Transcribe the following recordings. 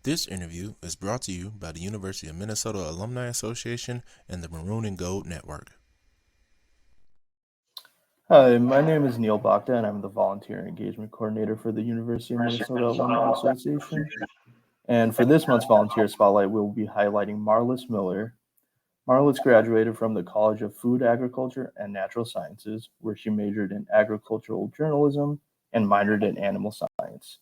This interview is brought to you by the University of Minnesota Alumni Association and the Maroon and Gold Network. Hi, my name is Neil Bakta, and I'm the Volunteer Engagement Coordinator for the University of Minnesota Alumni Association. And for this month's Volunteer Spotlight, we'll be highlighting Marlys Miller. Marlys graduated from the College of Food, Agriculture, and Natural Sciences, where she majored in agricultural journalism and minored in animal science.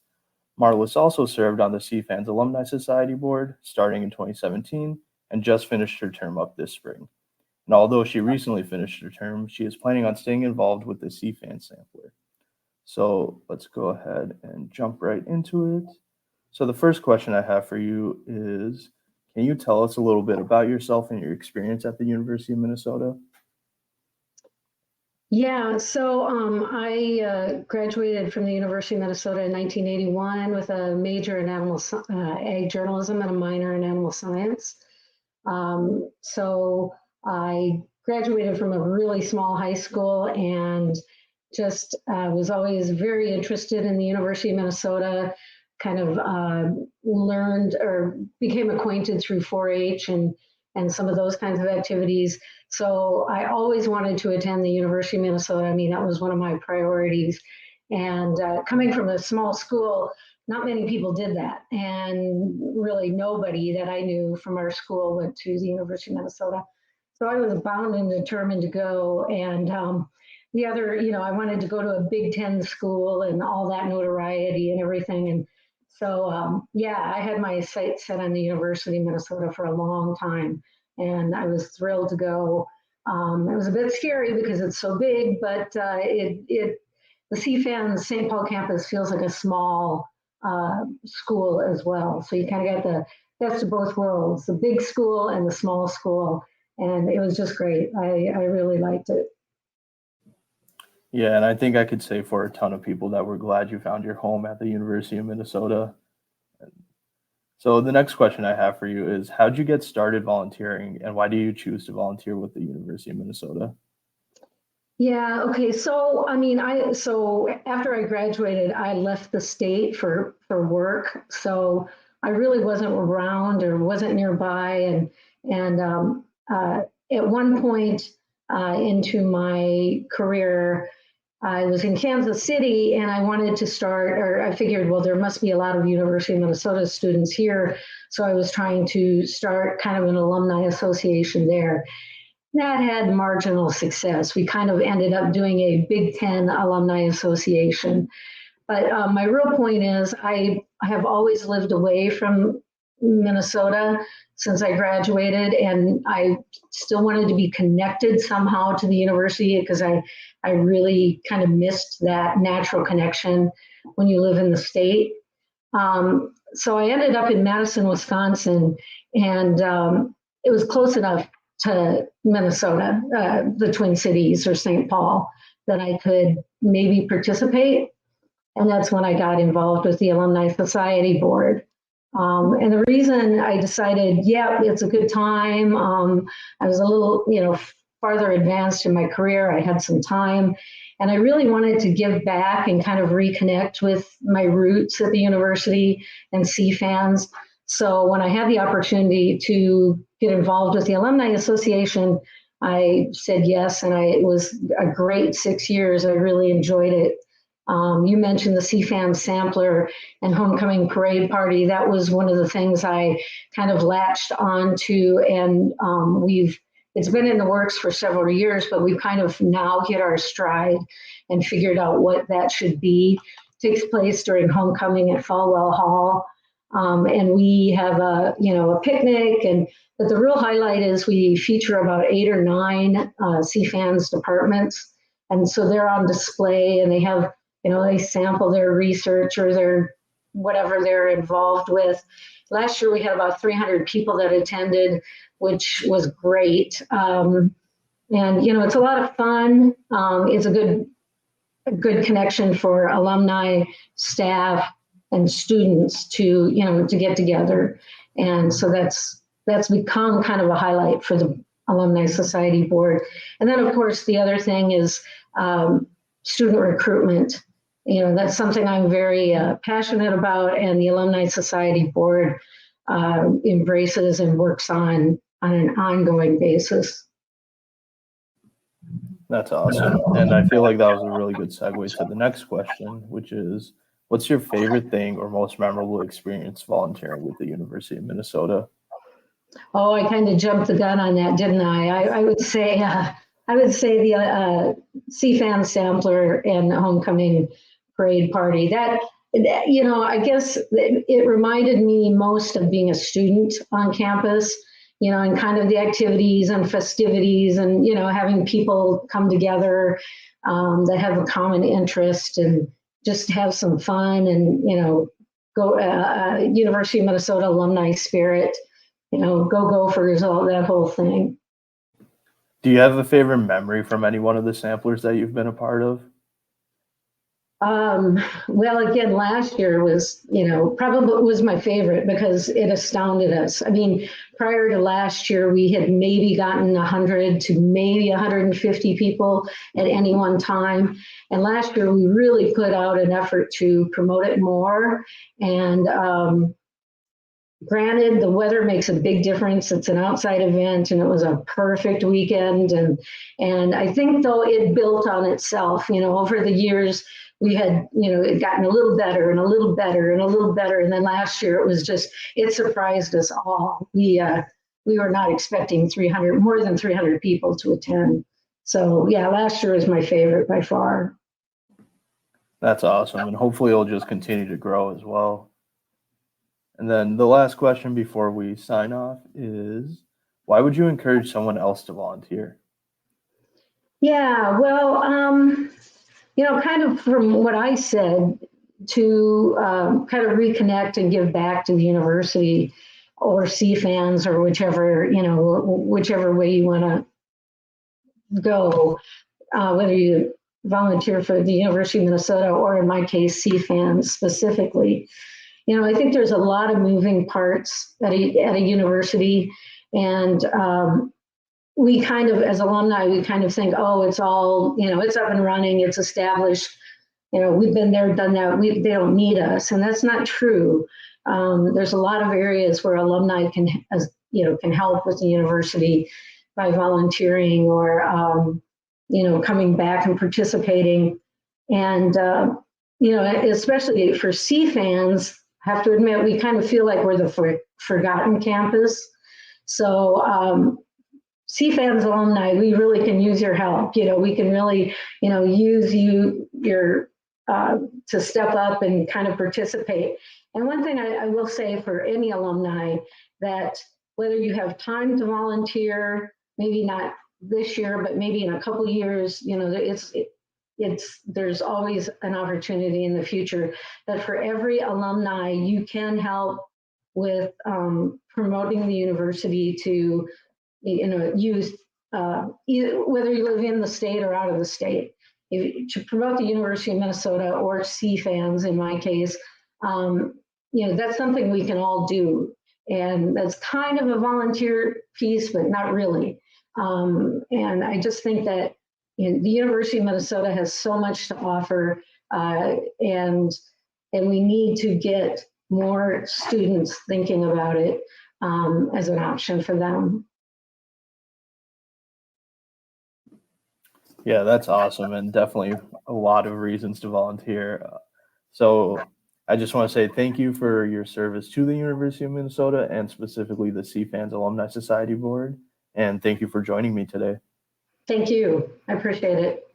Marlys also served on the CFAN's Alumni Society Board starting in 2017 and just finished her term up this spring. And although she recently finished her term, she is planning on staying involved with the CFAN sampler. So let's go ahead and jump right into it. So the first question I have for you is, can you tell us a little bit about yourself and your experience at the University of Minnesota? Yeah, so I graduated from the University of Minnesota in 1981 with a major in ag journalism and a minor in animal science. So I graduated from a really small high school and just was always very interested in the University of Minnesota, kind of learned or became acquainted through 4-H and some of those kinds of activities. So I always wanted to attend the University of Minnesota. I mean, that was one of my priorities. And coming from a small school, not many people did that. And really nobody that I knew from our school went to the University of Minnesota. So I was bound and determined to go. And the other, I wanted to go to a Big Ten school and all that notoriety and everything. And so, I had my sights set on the University of Minnesota for a long time, and I was thrilled to go. It was a bit scary because it's so big, but the CFAN St. Paul campus feels like a small school as well. So you kind of got the best of both worlds, the big school and the small school, and it was just great. I really liked it. Yeah, and I think I could say for a ton of people that we're glad you found your home at the University of Minnesota. So the next question I have for you is, how'd you get started volunteering and why do you choose to volunteer with the University of Minnesota? Yeah, okay. So, so after I graduated, I left the state for work. So I really wasn't around or wasn't nearby. And at one point into my career, I was in Kansas City and I wanted to start, or I figured, well, there must be a lot of University of Minnesota students here. So I was trying to start kind of an alumni association there. That had marginal success. We kind of ended up doing a Big Ten alumni association. But my real point is I have always lived away from Minnesota since I graduated, and I still wanted to be connected somehow to the university because I really kind of missed that natural connection when you live in the state. So I ended up in Madison, Wisconsin, and it was close enough to Minnesota, the Twin Cities or St. Paul, that I could maybe participate. And that's when I got involved with the Alumni Society Board. And the reason I decided, it's a good time, I was a little, farther advanced in my career. I had some time, and I really wanted to give back and kind of reconnect with my roots at the university and CFANs. So when I had the opportunity to get involved with the Alumni Association, I said yes, and it was a great 6 years. I really enjoyed it. You mentioned the CFAN sampler and homecoming parade party. That was one of the things I kind of latched onto, and it's been in the works for several years, but we've kind of now hit our stride and figured out what that should be. It takes place during homecoming at Falwell Hall. And we have a picnic, but the real highlight is we feature about 8 or 9 CFAN's departments. And so they're on display and they have, they sample their research or their whatever they're involved with. Last year we had about 300 people that attended, which was great. And, it's a lot of fun. It's a good connection for alumni, staff, and students to get together. And so that's become kind of a highlight for the Alumni Society Board. And then, of course, the other thing is student recruitment. That's something I'm very passionate about, and the Alumni Society Board embraces and works on an ongoing basis. That's awesome. And I feel like that was a really good segue to the next question, which is, what's your favorite thing or most memorable experience volunteering with the University of Minnesota? Oh, I kind of jumped the gun on that, didn't I? I would say the CFAN sampler and homecoming parade party. That I guess it reminded me most of being a student on campus. And kind of the activities and festivities, and having people come together that have a common interest and just have some fun, and go University of Minnesota alumni spirit. Go Gophers, all that whole thing. Do you have a favorite memory from any one of the samplers that you've been a part of? Well, again, last year was, probably was my favorite because it astounded us. I mean, prior to last year, we had maybe gotten 100 to maybe 150 people at any one time. And last year, we really put out an effort to promote it more. And granted, the weather makes a big difference. It's an outside event, and it was a perfect weekend. And I think, though, it built on itself. Over the years, we had, it gotten a little better and a little better and a little better. And then last year, it surprised us all. We were not expecting more than 300 people to attend. So yeah, last year was my favorite by far. That's awesome. And hopefully it'll just continue to grow as well. And then the last question before we sign off is, why would you encourage someone else to volunteer? Yeah, well, kind of from what I said, to kind of reconnect and give back to the university or CFANs, or whichever way you want to go, whether you volunteer for the University of Minnesota or, in my case, CFANs specifically. I think there's a lot of moving parts at a university, and we kind of, as alumni, we kind of think, oh, it's all, it's up and running, it's established, we've been there, done that, they don't need us, and that's not true. There's a lot of areas where alumni can help with the university by volunteering or, coming back and participating, and especially for CFANs. I have to admit, we kind of feel like we're the forgotten campus. So CFANs alumni, we really can use your help. We can really, use your to step up and kind of participate. And one thing I will say for any alumni, that whether you have time to volunteer, maybe not this year, but maybe in a couple of years, there's always an opportunity in the future that for every alumni, you can help with promoting the university to, use whether you live in the state or out of the state, to promote the University of Minnesota or CFANs, in my case. That's something we can all do. And that's kind of a volunteer piece, but not really. And I just think that the University of Minnesota has so much to offer, and we need to get more students thinking about it as an option for them. Yeah, that's awesome, and definitely a lot of reasons to volunteer. So I just want to say thank you for your service to the University of Minnesota, and specifically the CFANs Alumni Society Board. And thank you for joining me today. Thank you. I appreciate it.